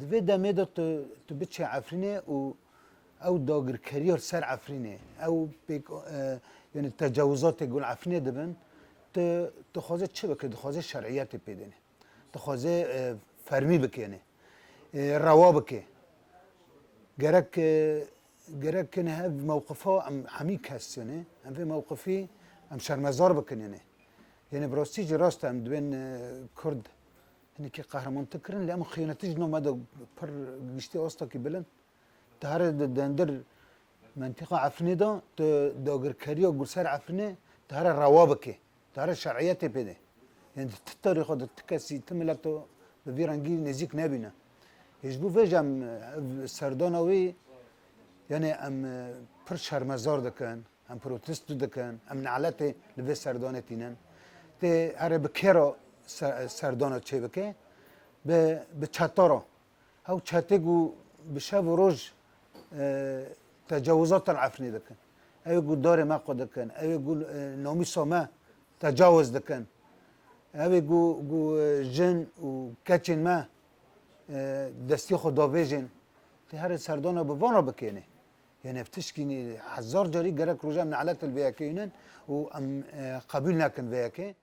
دوی دمه دا تو بچه عفرینه او داگر کریار سر عفرینه او یعنی تجاوزات گل عفرینه دبن تو خوازه چه بکه؟ تو خوازه شرعیت پیدنه، تو خوازه فرمی بکنه، روا بکه. گرک کنه هف موقفها ام حمی کسیونه، هم في موقفی ام شرمزار بکنه. یعنی براستی جراست هم دوین کرد یعنی که قهرمان تکرن لی اما خیانتیج نو مده پر گشتی آستا که بلند تهر دندر منطقه عفنه دا داگر کری و گلسر عفنه تهر روا بکه تهر شرعیت پیده یعنی تاریخ دا تکسی تملتو به ویرانگی نزیک نبینه هجبو ویجم سردان اوی یعنی ام پر شرمزار دکن ام پروتست دکن ام نعلت لوی سردان تینن تی هر بکیرا سردان چه بکه به چطارا او چطگو بشب و روز تجاوزات العفنی دکن او گو دار ما قد دکن او گو نامیسا ما تجاوز دکن او گو جن و کچن ما دستی خدا ویژن تی هر سردان به وانا بکنه یعنی افتشکینی هزار جاری گرک روزه من علت الویاکینن و ام قبول نکن ویاکه